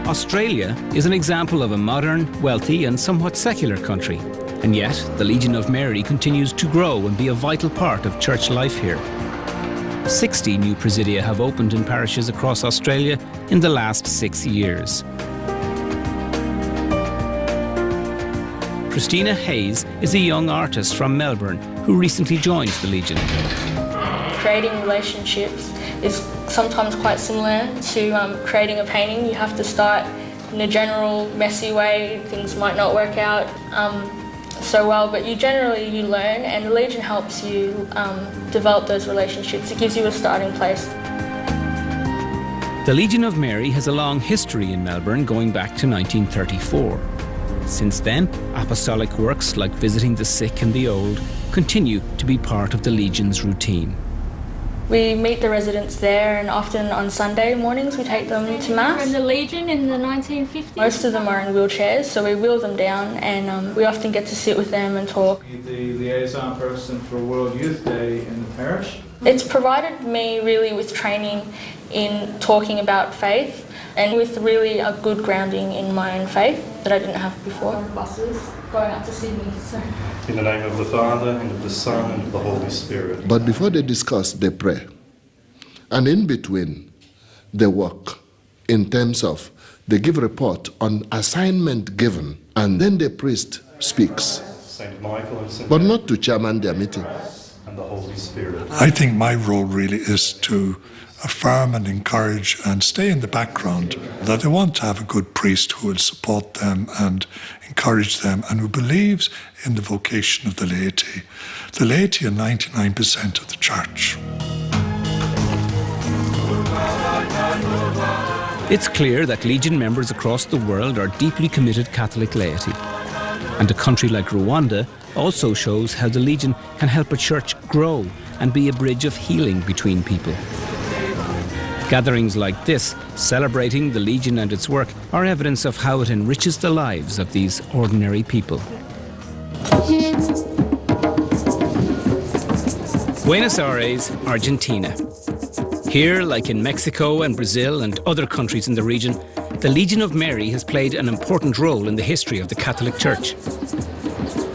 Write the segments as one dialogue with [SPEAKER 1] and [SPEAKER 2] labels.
[SPEAKER 1] Australia is an example of a modern, wealthy and somewhat secular country. And yet, the Legion of Mary continues to grow and be a vital part of church life here. 60 new presidia have opened in parishes across Australia in the last 6 years. Christina Hayes is a young artist from Melbourne who recently joined the Legion.
[SPEAKER 2] Creating relationships is sometimes quite similar to creating a painting. You have to start in a general messy way. Things might not work out so well, but you learn, and the Legion helps you develop those relationships. It gives you a starting place.
[SPEAKER 1] The Legion of Mary has a long history in Melbourne going back to 1934. Since then, apostolic works like visiting the sick and the old continue to be part of the Legion's routine.
[SPEAKER 2] We meet the residents there, and often on Sunday mornings we take them to Mass.
[SPEAKER 3] From the Legion in the 1950s?
[SPEAKER 2] Most of them are in wheelchairs, so we wheel them down, and we often get to sit with them and talk.
[SPEAKER 4] The liaison person for World Youth Day in the parish.
[SPEAKER 2] It's provided me really with training in talking about faith, and with really a good grounding in my own faith that I didn't have before. On buses going up to Sydney. So.
[SPEAKER 5] In the name of the Father, and of the Son, and of the Holy Spirit.
[SPEAKER 6] But before they discuss, they pray. And in between, they work in terms of they give report on assignment given, and then the priest speaks.
[SPEAKER 5] Saint Michael and Saint
[SPEAKER 6] but not to chairman their meeting.
[SPEAKER 5] And the Holy Spirit.
[SPEAKER 7] I think my role really is to affirm and encourage and stay in the background, that they want to have a good priest who will support them and encourage them and who believes in the vocation of the laity. The laity are 99% of the church.
[SPEAKER 1] It's clear that Legion members across the world are deeply committed Catholic laity. And a country like Rwanda also shows how the Legion can help a church grow and be a bridge of healing between people. Gatherings like this, celebrating the Legion and its work, are evidence of how it enriches the lives of these ordinary people. Buenos Aires, Argentina. Here, like in Mexico and Brazil and other countries in the region, the Legion of Mary has played an important role in the history of the Catholic Church.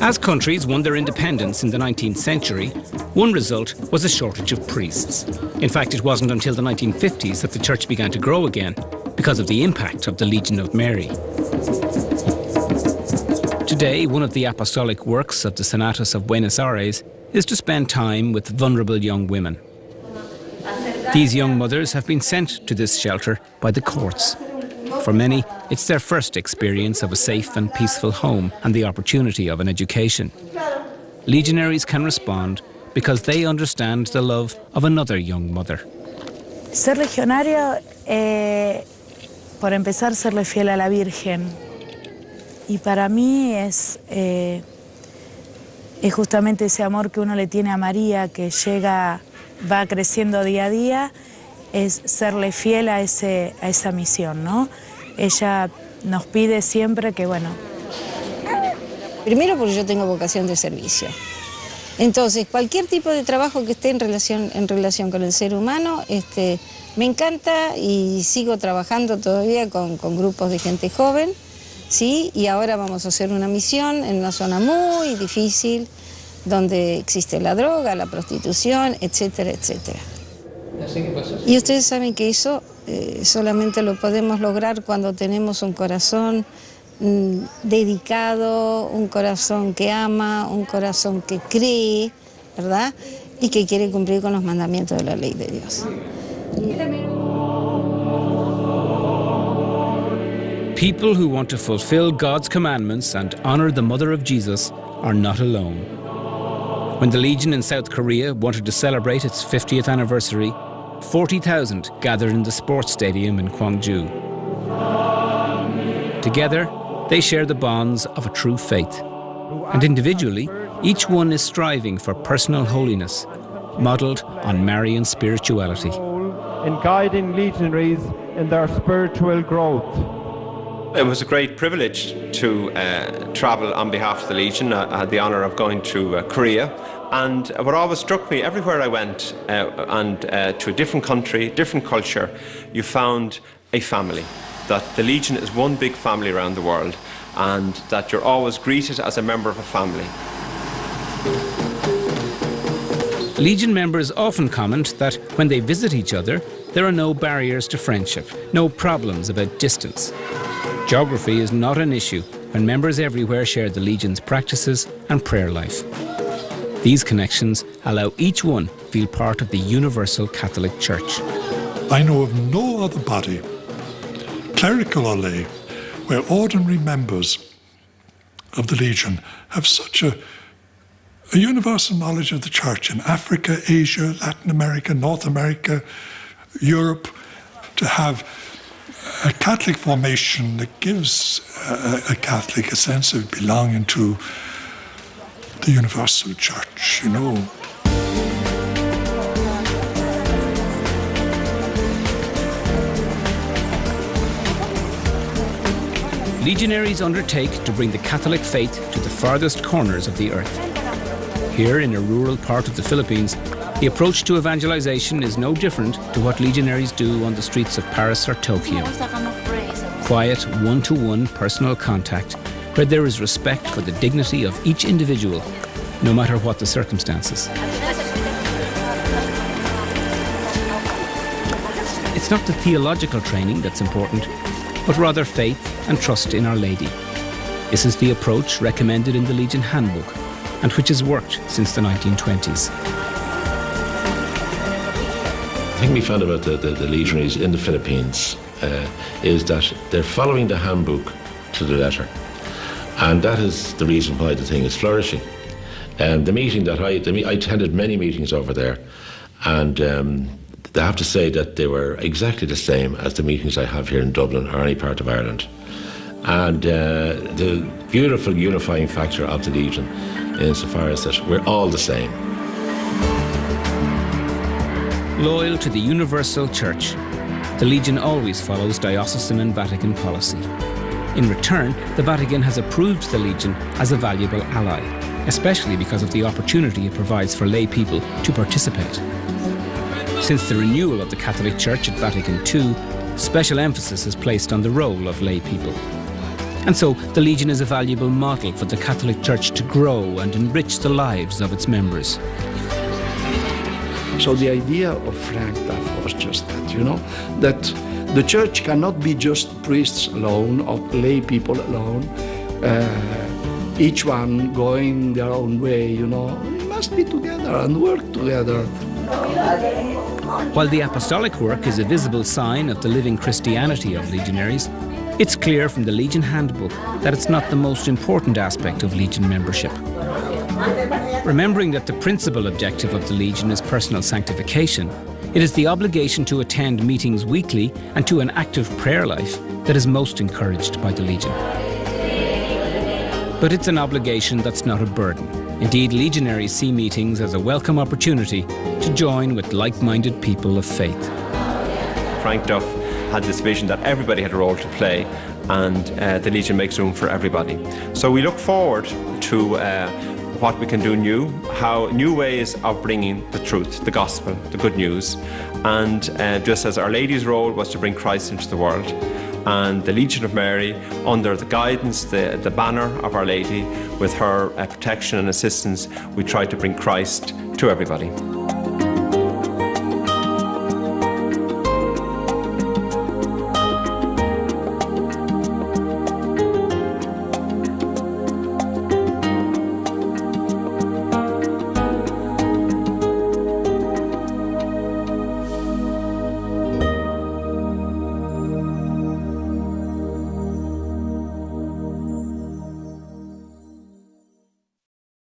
[SPEAKER 1] As countries won their independence in the 19th century, one result was a shortage of priests. In fact, it wasn't until the 1950s that the church began to grow again because of the impact of the Legion of Mary. Today, one of the apostolic works of the Senatus of Buenos Aires is to spend time with vulnerable young women. These young mothers have been sent to this shelter by the courts. For many, it's their first experience of a safe and peaceful home and the opportunity of an education. Legionaries can respond because they understand the love of another young mother.
[SPEAKER 8] Ser legionario, por empezar, serle fiel a la Virgen. Y para mí es justamente ese amor que uno le tiene a María, que va creciendo día a día, es serle fiel a esa misión, ¿no? Ella nos pide siempre que, bueno...
[SPEAKER 9] Primero porque yo tengo vocación de servicio. Entonces, cualquier tipo de trabajo que esté en relación con el ser humano, me encanta, y sigo trabajando todavía con grupos de gente joven, ¿sí? Y ahora vamos a hacer una misión en una zona muy difícil, donde existe la droga, la prostitución, etcétera, etcétera. Y ustedes saben que eso solamente lo podemos lograr cuando tenemos un corazón dedicado, un corazón que ama, un corazón que cree, ¿verdad? Y que quiere cumplir con los mandamientos de la ley de Dios.
[SPEAKER 1] People who want to fulfill God's commandments and honor the Mother of Jesus are not alone. When the Legion in South Korea wanted to celebrate its 50th anniversary, 40,000 gathered in the sports stadium in Gwangju. Together, they share the bonds of a true faith. And individually, each one is striving for personal holiness, modelled on Marian spirituality.
[SPEAKER 4] In guiding legionaries in their spiritual growth.
[SPEAKER 10] It was a great privilege to travel on behalf of the Legion. I had the honour of going to Korea, and what always struck me everywhere I went to a different country, different culture, you found a family. that the Legion is one big family around the world, and that you're always greeted as a member of a family.
[SPEAKER 1] Legion members often comment that when they visit each other, there are no barriers to friendship, no problems about distance. Geography is not an issue when members everywhere share the Legion's practices and prayer life. These connections allow each one to feel part of the universal Catholic Church.
[SPEAKER 7] I know of no other body, clerical or lay, where ordinary members of the Legion have such a universal knowledge of the Church in Africa, Asia, Latin America, North America, Europe, to have a Catholic formation that gives a Catholic a sense of belonging to the universal Church, you know.
[SPEAKER 1] Legionaries undertake to bring the Catholic faith to the farthest corners of the earth. Here in a rural part of the Philippines, the approach to evangelization is no different to what legionaries do on the streets of Paris or Tokyo. Quiet, one-to-one personal contact where there is respect for the dignity of each individual, no matter what the circumstances. It's not the theological training that's important, but rather faith and trust in Our Lady. This is the approach recommended in the Legion Handbook, and which has worked since the 1920s.
[SPEAKER 11] The thing we found about the legionaries in the Philippines is that they're following the handbook to the letter, and that is the reason why the thing is flourishing. The meeting that I attended many meetings over there, and I have to say that they were exactly the same as the meetings I have here in Dublin or any part of Ireland. And the beautiful unifying factor of the Legion insofar as that we're all the same.
[SPEAKER 1] Loyal to the universal Church, the Legion always follows diocesan and Vatican policy. In return, the Vatican has approved the Legion as a valuable ally, especially because of the opportunity it provides for lay people to participate. Since the renewal of the Catholic Church at Vatican II, special emphasis is placed on the role of lay people. And so the Legion is a valuable model for the Catholic Church to grow and enrich the lives of its members.
[SPEAKER 12] So the idea of Frank Duff was just that, you know, that the Church cannot be just priests alone or lay people alone, each one going their own way, you know. We must be together and work together.
[SPEAKER 1] While the apostolic work is a visible sign of the living Christianity of legionaries, it's clear from the Legion Handbook that it's not the most important aspect of Legion membership. Remembering that the principal objective of the Legion is personal sanctification, it is the obligation to attend meetings weekly and to an active prayer life that is most encouraged by the Legion. But it's an obligation that's not a burden. Indeed, legionaries see meetings as a welcome opportunity to join with like-minded people of faith.
[SPEAKER 10] Frank Duff had this vision that everybody had a role to play, and the Legion makes room for everybody. So we look forward to what we can do new ways of bringing the truth, the gospel, the good news. And just as Our Lady's role was to bring Christ into the world, and the Legion of Mary, under the guidance, the banner of Our Lady, with her protection and assistance, we try to bring Christ to everybody.